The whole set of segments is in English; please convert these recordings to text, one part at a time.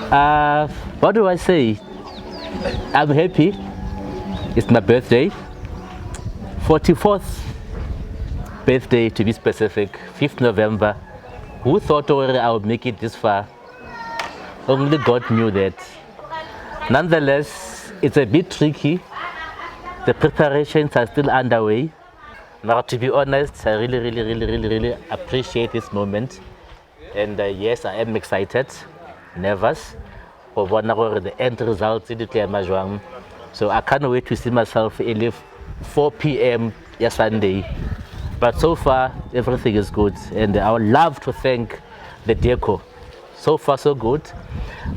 What do I say? I'm happy. It's my birthday. 44th birthday to be specific. 5th November. Who thought already I would make it this far? Only God knew that. Nonetheless, it's a bit tricky. The preparations are still underway. Now, to be honest, I really appreciate this moment. And yes, I am excited, nervous. For the end results in the So I can't wait to see myself at 4 p.m. Sunday. But so far, everything is good. And I would love to thank the deco. So far, so good.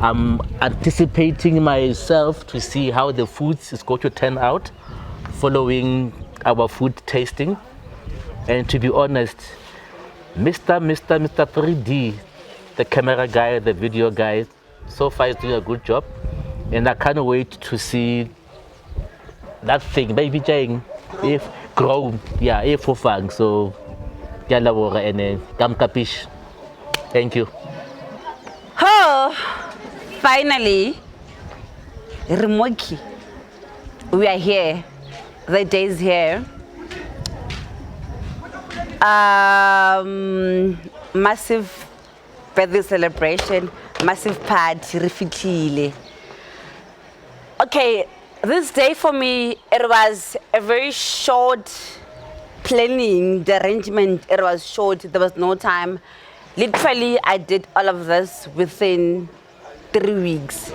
I'm anticipating myself to see how the food is going to turn out following our food tasting. And to be honest, Mr. 3D, the camera guy, the video guy, so far is doing a good job. And I can't wait to see that thing, baby Jane, if grow, yeah, if for fun. So, yalla and come kapish. Thank you. Oh, finally, Rimoki, we are here. The day is here. Massive birthday celebration, massive party, refitile. Okay, this day for me, it was a very short planning, the arrangement, it was short, there was no time. Literally, I did all of this within 3 weeks.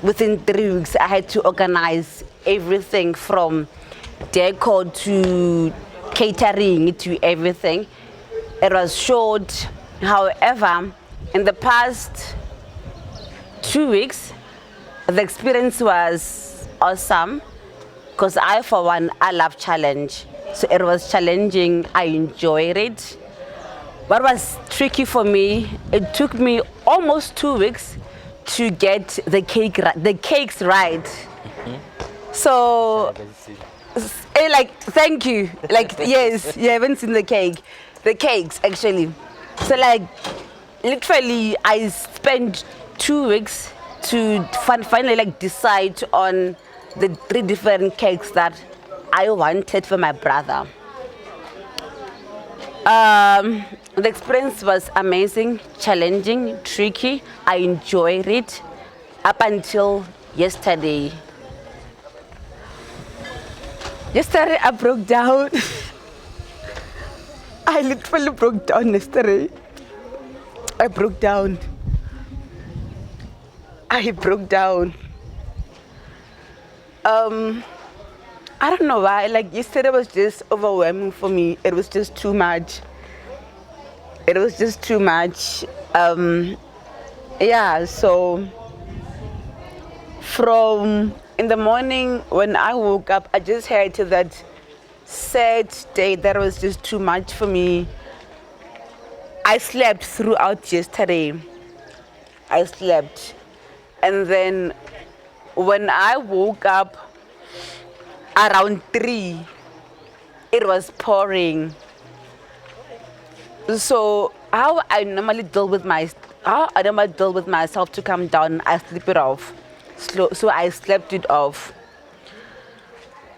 Within 3 weeks, I had to organize everything from decor to catering to everything. It was short. However, in the past 2 weeks, the experience was awesome because I, for one, I love challenge. So it was challenging. I enjoyed it. What was tricky for me, it took me almost 2 weeks to get the cakes right. So, like, thank you. Like, yes, you haven't seen the cakes actually. So, like, literally, I spent 2 weeks to finally like decide on the 3 different cakes that I wanted for my brother. The experience was amazing, challenging, tricky. I enjoyed it up until yesterday. Yesterday I broke down. I literally broke down yesterday. I broke down. I don't know why, like yesterday was just overwhelming for me. It was just too much. Yeah, so from in the morning when I woke up, I just had that sad day that was just too much for me. I slept throughout yesterday. And then when I woke up around 3, it was pouring. So how I normally deal with myself to calm down, I sleep it off. So I slept it off.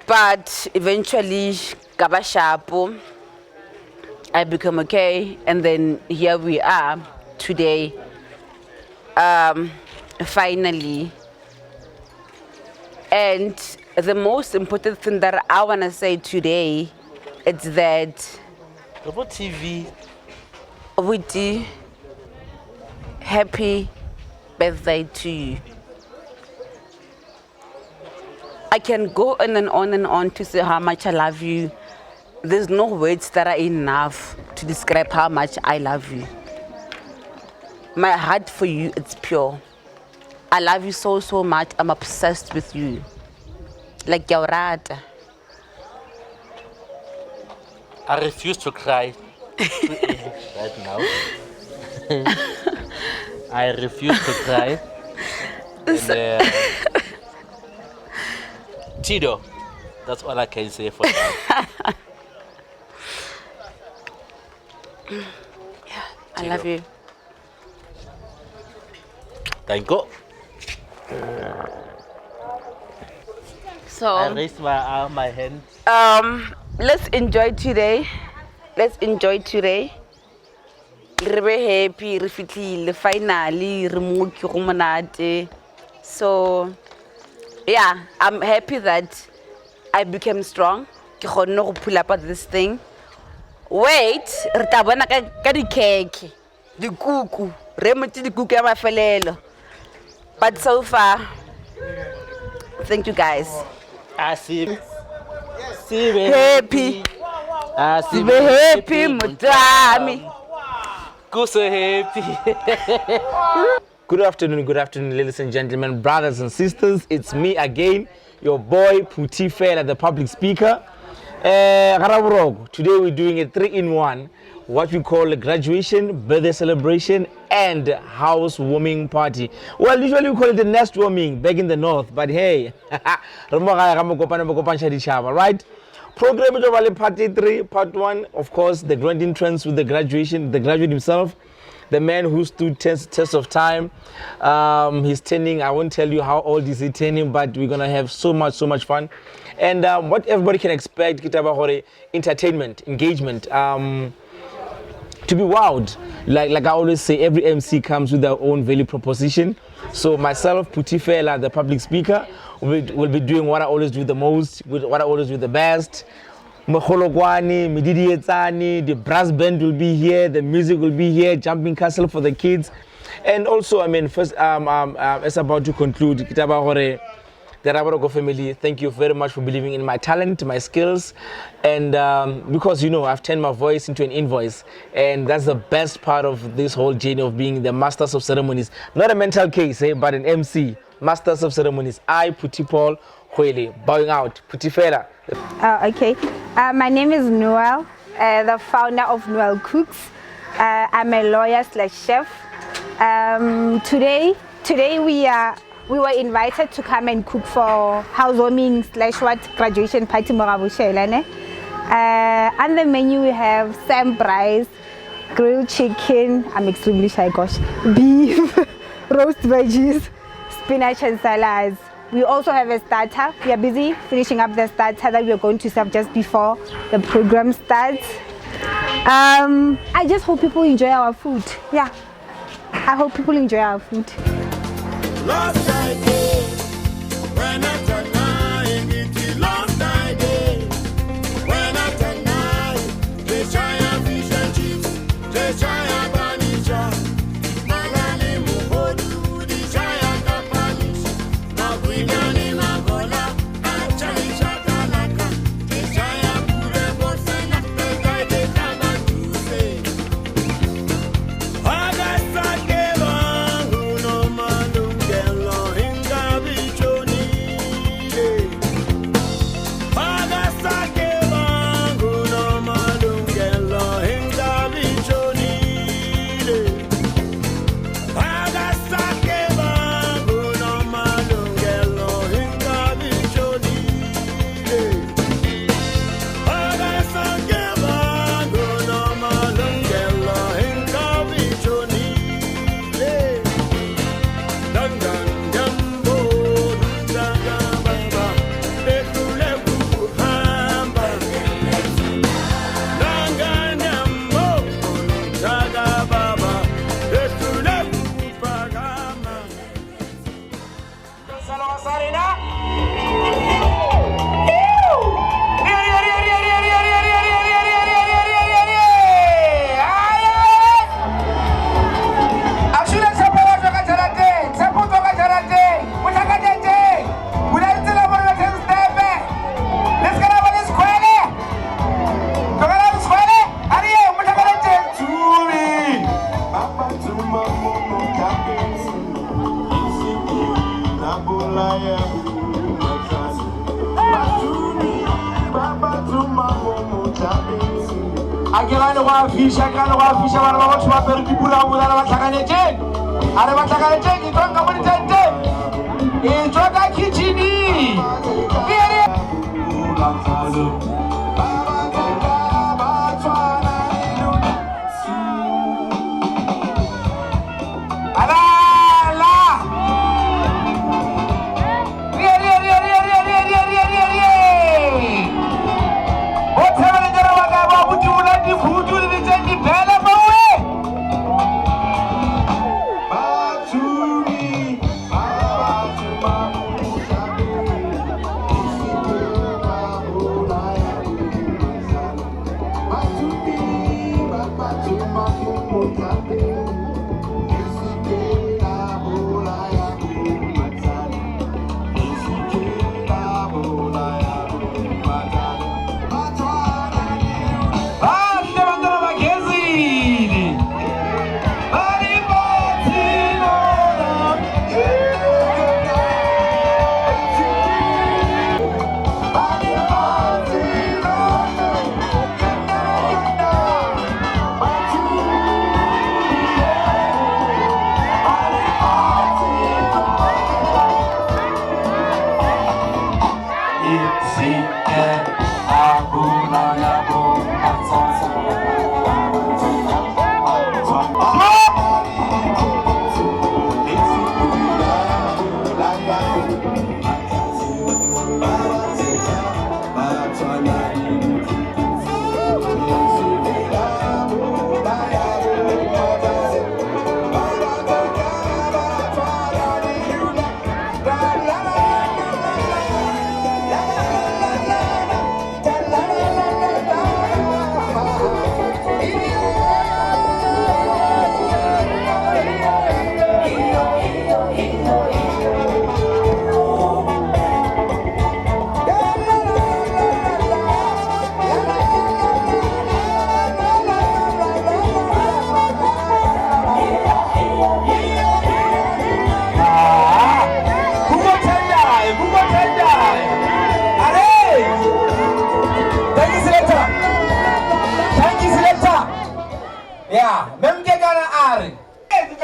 But eventually, kabashapo, I become okay, and then here we are today. Finally. And the most important thing that I want to say today is that About TV. Witi, happy birthday to you. I can go on and on to say how much I love you. There's no words that are enough to describe how much I love you. My heart for you, it's pure. I love you so much. I'm obsessed with you. Like Yaurata. I refuse to cry right now. I refuse to cry. And, Tito, that's all I can say for now. Yeah, I love you. Thank you. So I raised my arm, my hand. let's enjoy today. Let's enjoy today. Re be happy, re fitlhile finally, re mo ke go monate. So yeah, I'm happy that I became strong. Ke kgonne go pull up this thing. Wait, re tla bona ka di-cake, dikuku, re motse dikuku ya mafelelo. But so far, thank you guys. I see. Happy. I see. Be happy, Mutami. Go so happy. Good afternoon, ladies and gentlemen, brothers and sisters. It's me again, your boy Puti Fela, the public speaker. Today we're doing a 3-in-1, what we call a graduation, birthday celebration, and housewarming party. Well, usually we call it the nest warming back in the north, but hey, right? Program is party 3, part 1, of course, the grand entrance with the graduation, the graduate himself, the man who stood test of time. He's turning, I won't tell you how old is he turning, but we're gonna have so much fun. And what everybody can expect, entertainment, engagement, to be wowed. Like I always say, every MC comes with their own value proposition. So myself, Puti Fela, the public speaker, will be doing what I always do the most, what I always do the best. Mkholokwane, Mididi Etsani, the brass band will be here, the music will be here, jumping castle for the kids. And also, I mean, first, it's about to conclude, the Rabaroko family, thank you very much for believing in my talent, my skills, and because, you know, I've turned my voice into an invoice, and that's the best part of this whole journey of being the Masters of Ceremonies. Not a mental case, but an MC, Masters of Ceremonies. I, Puti Paul Hwele, bowing out. Puti Fela. Okay. My name is Noel, the founder of Noel Cooks. I'm a lawyer/chef. Today we were invited to come and cook for housewarming/what graduation party Morabushela. On the menu we have Sam rice, grilled chicken. I'm extremely shy, gosh. Beef, roast veggies, spinach and salads. We also have a starter. We are busy finishing up the starter that we are going to serve just before the program starts. I just hope people enjoy our food. Yeah, I hope people enjoy our food. Lost idea, when I turn nine, it's lost idea. When I turn nine, they try and fish and chips, they try and banisha. Malani muhodu, they try and kapanish. Maguinani magola, achani shakalaka. They try and put a borsana, they try to come and do say. akirane wa fisha kana wa fisha bana ba batho ba pere dipula o bana ba tlhakanetse are ba tlhakanetse ke tswa ka mo ditente e tswa ka kitchen ala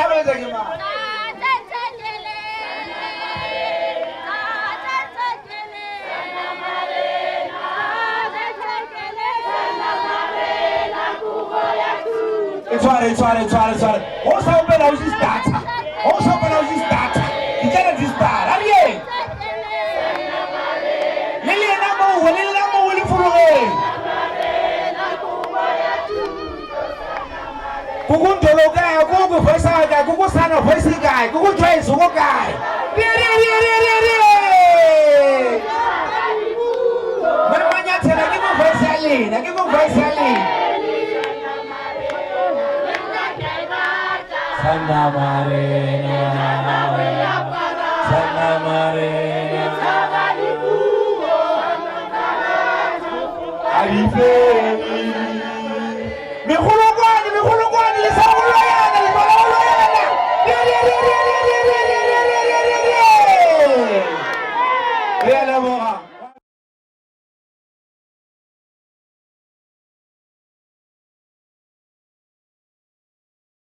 hlabeletsa ke mang Tshware. Ho sa opela ho data. Ke tsena di start. A re. Le lena mo le furugeng. Kukuntolo kae, kuku voice kae, kuku sana voice kae, kuku choice go kae. Rie. Mamanya tsena ke mo voice ya lena, Santa Marina. Arrivé. Mais